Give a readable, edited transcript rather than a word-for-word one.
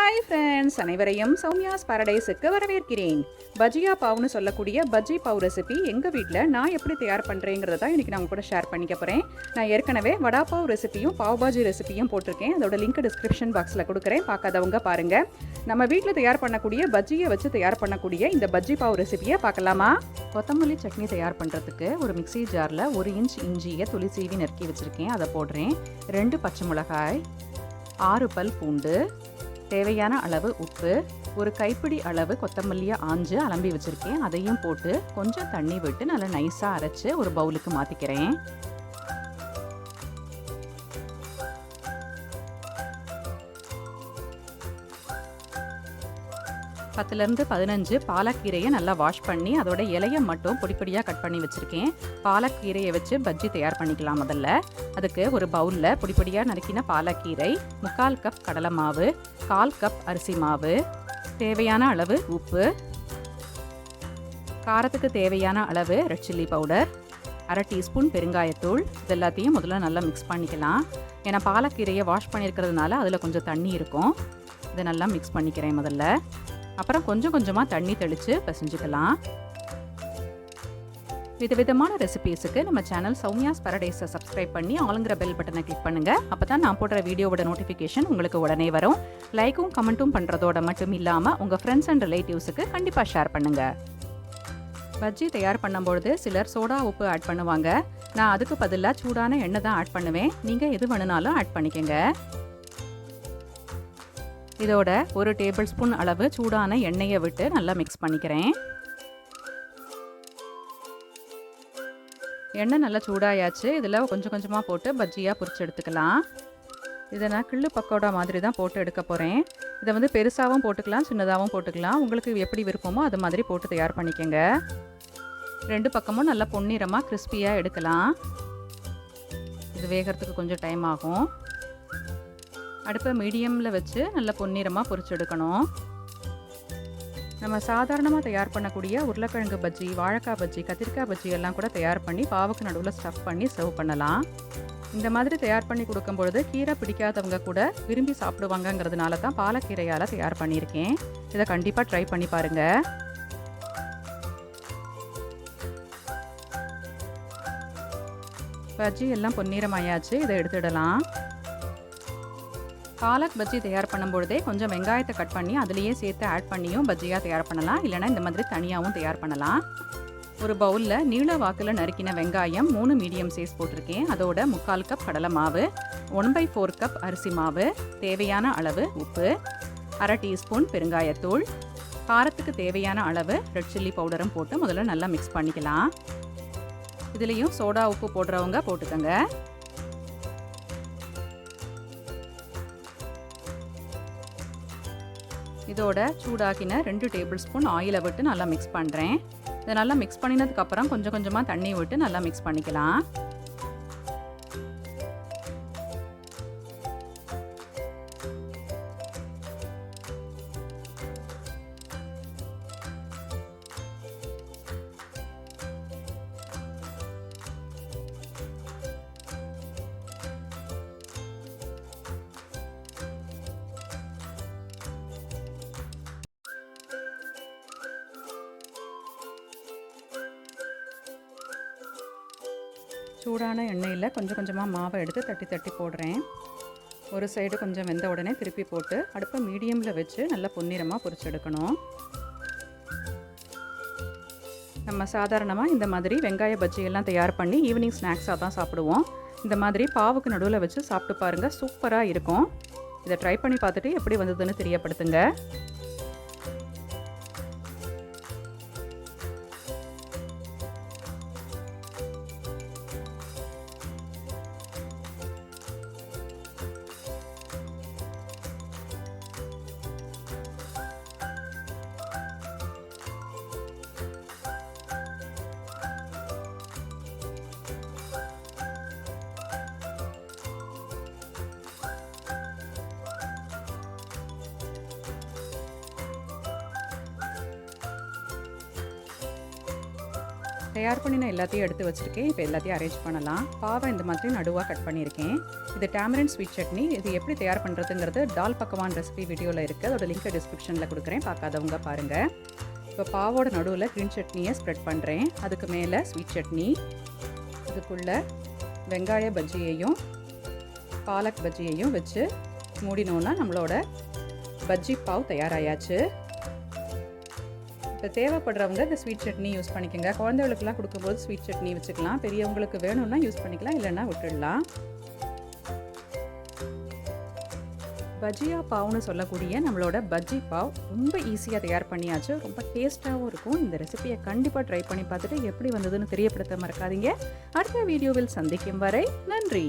Hi friends, அனைவரையும் சௌமியாஸ் பாரடைஸுக்கு வரவேற்கிறேன். பஜியா பாவ்னு சொல்லக்கூடிய பஜ்ஜி பாவ் ரெசிபி எங்கள் வீட்டில் நான் எப்படி தயார் பண்ணுறேங்கிறத தான் இன்றைக்கி நான் உங்க கூட ஷேர் பண்ணிக்க போகிறேன். நான் ஏற்கனவே வடா பாவ் ரெசிபியும் பாவ் பாஜி ரெசிபியும் போட்டிருக்கேன். அதோட லிங்க் டிஸ்கிரிப்ஷன் பாக்ஸில் கொடுக்குறேன், பார்க்காதவங்க பாருங்கள். நம்ம வீட்டில் தயார் பண்ணக்கூடிய பஜ்ஜியை வச்சு தயார் பண்ணக்கூடிய இந்த பஜ்ஜி பாவ் ரெசிபியை பார்க்கலாமா? கொத்தமல்லி சட்னி தயார் பண்ணுறதுக்கு ஒரு மிக்ஸி ஜாரில் 1 இன்ச் இஞ்சியை துளி சீவி நறுக்கி வச்சுருக்கேன். அதை போடுறேன். 2 பச்சை மிளகாய், 6 பல் பூண்டு, தேவையான அளவு உப்பு, ஒரு கைப்பிடி அளவு கொத்தமல்லியை ஆஞ்சு அலம்பி வச்சுருக்கேன். அதையும் போட்டு கொஞ்சம் தண்ணி விட்டு நல்லா நைஸாக அரைச்சி ஒரு பவுலுக்கு மாற்றிக்கிறேன். பத்துலேருந்து 15 பாலக்கீரையை நல்லா வாஷ் பண்ணி அதோட இலையை மட்டும் பொடிப்பொடியாக கட் பண்ணி வச்சுருக்கேன். பாலக்கீரையை வச்சு பஜ்ஜி தயார் பண்ணிக்கலாம். முதல்ல அதுக்கு ஒரு பவுலில் பொடிப்பொடியாக நறுக்கின பாலக்கீரை, 3/4 கப் கடலை மாவு, 1/4 கப் அரிசி மாவு, தேவையான அளவு உப்பு, காரத்துக்கு தேவையான அளவு ரெட் சில்லி பவுடர், 1/2 டீஸ்பூன் பெருங்காயத்தூள். இது எல்லாத்தையும் முதல்ல நல்லா மிக்ஸ் பண்ணிக்கலாம். ஏன்னா பாலக்கீரையை வாஷ் பண்ணியிருக்கிறதுனால அதில் கொஞ்சம் தண்ணி இருக்கும். இதை நல்லா மிக்ஸ் பண்ணிக்கிறேன் முதல்ல. அப்புறம் கொஞ்சம் கொஞ்சமாக தண்ணி தெளித்து பிசைஞ்சுக்கலாம். விதவிதமான ரெசிபீஸுக்கு நம்ம சேனல் சௌமியாஸ் பாரடைஸை சப்ஸ்கிரைப் பண்ணி ஆளுங்கிற பெல் பட்டனை கிளிக் பண்ணுங்கள். அப்போ தான் நான் போடுற வீடியோவோட நோட்டிஃபிகேஷன் உங்களுக்கு உடனே வரும். லைக்கும் கமெண்ட்டும் பண்ணுறதோட மட்டும் இல்லாமல் உங்கள் ஃப்ரெண்ட்ஸ் அண்ட் ரிலேட்டிவ்ஸுக்கு கண்டிப்பாக ஷேர் பண்ணுங்கள். பஜ்ஜி தயார் பண்ணும்பொழுது சிலர் சோடா உப்பு ஆட் பண்ணுவாங்க. நான் அதுக்கு பதிலாக சூடான எண்ணெய் தான் ஆட் பண்ணுவேன். நீங்கள் எது வேணுனாலும் ஆட் பண்ணிக்கோங்க. இதோட 1 டேபிள் ஸ்பூன் அளவு சூடான எண்ணெயை விட்டு நல்லா மிக்ஸ் பண்ணிக்கிறேன். எண்ணெய் நல்லா சூடாயாச்சு. இதில் கொஞ்சம் கொஞ்சமாக போட்டு பஜ்ஜியாக பொரிச்சு எடுத்துக்கலாம். இதை நான் கிள்ளு பக்கோடா மாதிரி தான் போட்டு எடுக்க போகிறேன். இதை பெருசாகவும் போட்டுக்கலாம், சின்னதாகவும் போட்டுக்கலாம். உங்களுக்கு எப்படி விருப்பமோ அது மாதிரி போட்டு தயார் பண்ணிக்கோங்க. 2 பக்கமும் நல்லா பொன்னிறமாக கிறிஸ்பியாக எடுக்கலாம். இது வேகிறதுக்கு கொஞ்சம் டைம் ஆகும். அடுப்பை மீடியமில் வச்சு நல்லா பொன்னிறமாக பொரிச்சு எடுக்கணும். நம்ம சாதாரணமாக தயார் பண்ணக்கூடிய உருளைக்கிழங்கு பஜ்ஜி, வாழைக்காய் பஜ்ஜி, கத்திரிக்காய் பஜ்ஜி எல்லாம் கூட தயார் பண்ணி பாவுக்கு நடுவில் ஸ்டஃப் பண்ணி சர்வ் பண்ணலாம். இந்த மாதிரி தயார் பண்ணி கொடுக்கும் பொழுது கீரை பிடிக்காதவங்க கூட விரும்பி சாப்பிடுவாங்கங்கிறதுனால தான் பாலக்கீரையால் தயார் பண்ணியிருக்கேன். இதை கண்டிப்பாக ட்ரை பண்ணி பாருங்கள். பஜ்ஜி எல்லாம் பொன்னிறமாயாச்சு. இதை எடுத்துடலாம். பாலக் பஜ்ஜி தயார் பண்ணும்பொழுதே கொஞ்சம் வெங்காயத்தை கட் பண்ணி அதுலேயே சேர்த்து ஆட் பண்ணியும் பஜ்ஜியாக தயார் பண்ணலாம். இல்லைனா இந்த மாதிரி தனியாகவும் தயார் பண்ணலாம். ஒரு பவுலில் நீள வாக்கில் நறுக்கின வெங்காயம் 3 மீடியம் சைஸ் போட்டிருக்கேன். அதோட 3/4 கப் கடலை மாவு, 1/4 கப் அரிசி மாவு, தேவையான அளவு உப்பு, 1/2 டீஸ்பூன் பெருங்காயத்தூள், காரத்துக்கு தேவையான அளவு ரெட் சில்லி பவுடரும் போட்டு முதல்ல நல்லா மிக்ஸ் பண்ணிக்கலாம். இதுலேயும் சோடா உப்பு போடுறவங்க போட்டுக்கோங்க. இதோட சூடாக்கின 2 டேபிள் ஸ்பூன் ஆயிலை விட்டு நல்லா மிக்ஸ் பண்ணுறேன். இதை நல்லா மிக்ஸ் பண்ணினதுக்கப்புறம் கொஞ்சம் கொஞ்சமாக தண்ணி விட்டு நல்லா மிக்ஸ் பண்ணிக்கலாம். சூடான எண்ணெயில் கொஞ்சம் கொஞ்சமாக மாவை எடுத்து தட்டி தட்டி போடுறேன். ஒரு சைடு கொஞ்சம் வெந்த உடனே திருப்பி போட்டு அடுப்பை மீடியமில் வச்சு நல்லா பொன்னிறமாக பொரிச்சு எடுக்கணும். நம்ம சாதாரணமாக இந்த மாதிரி வெங்காய பஜ்ஜி எல்லாம் தயார் பண்ணி ஈவினிங் ஸ்நாக்ஸாக தான் சாப்பிடுவோம். இந்த மாதிரி பாவுக்கு நடுவில் வச்சு சாப்பிட்டு பாருங்கள், சூப்பராக இருக்கும். இதை ட்ரை பண்ணி பார்த்துட்டு எப்படி வந்ததுன்னு தெரியப்படுத்துங்க. தயார் பண்ணின எல்லாத்தையும் எடுத்து வச்சுருக்கேன். இப்போ எல்லாத்தையும் அரேஞ்ச் பண்ணலாம். பாவை இந்த மாதிரி நடுவாக கட் பண்ணியிருக்கேன். இது டேமரின் ஸ்வீட் சட்னி. இது எப்படி தயார் பண்ணுறதுங்கிறது டால் பக்கவான் ரெசிபி வீடியோவில் இருக்குது. அதோட லிங்க்கை டிஸ்கிரிப்ஷனில் கொடுக்குறேன், பார்க்காதவங்க பாருங்கள். இப்போ பாவோட நடுவில் க்ரீன் சட்னியை ஸ்ப்ரெட் பண்ணுறேன். அதுக்கு மேலே ஸ்வீட் சட்னி, அதுக்குள்ளே வெங்காய பஜ்ஜியையும் பாலக் பஜ்ஜியையும் வச்சு மூடினோன்னா நம்மளோட பஜ்ஜி பாவ் தயாராகியாச்சு. இப்போ தேவைப்படுறவங்க இந்த ஸ்வீட் சட்னி யூஸ் பண்ணிக்கோங்க. குழந்தைகளுக்குலாம் கொடுக்கும்போது ஸ்வீட் சட்னி வச்சுக்கலாம். பெரியவங்களுக்கு வேணும்னா யூஸ் பண்ணிக்கலாம், இல்லைன்னா விட்டுடலாம். பஜ்ஜியா பாவ்னு சொல்லக்கூடிய நம்மளோட பஜ்ஜி பாவ் ரொம்ப ஈஸியாக தயார் பண்ணியாச்சு. ரொம்ப டேஸ்ட்டாகவும் இருக்கும். இந்த ரெசிபியை கண்டிப்பாக ட்ரை பண்ணி பார்த்துட்டு எப்படி வந்ததுன்னு தெரியப்படுத்த மறக்காதீங்க. அடுத்த வீடியோவில் சந்திக்கும் வரை நன்றி.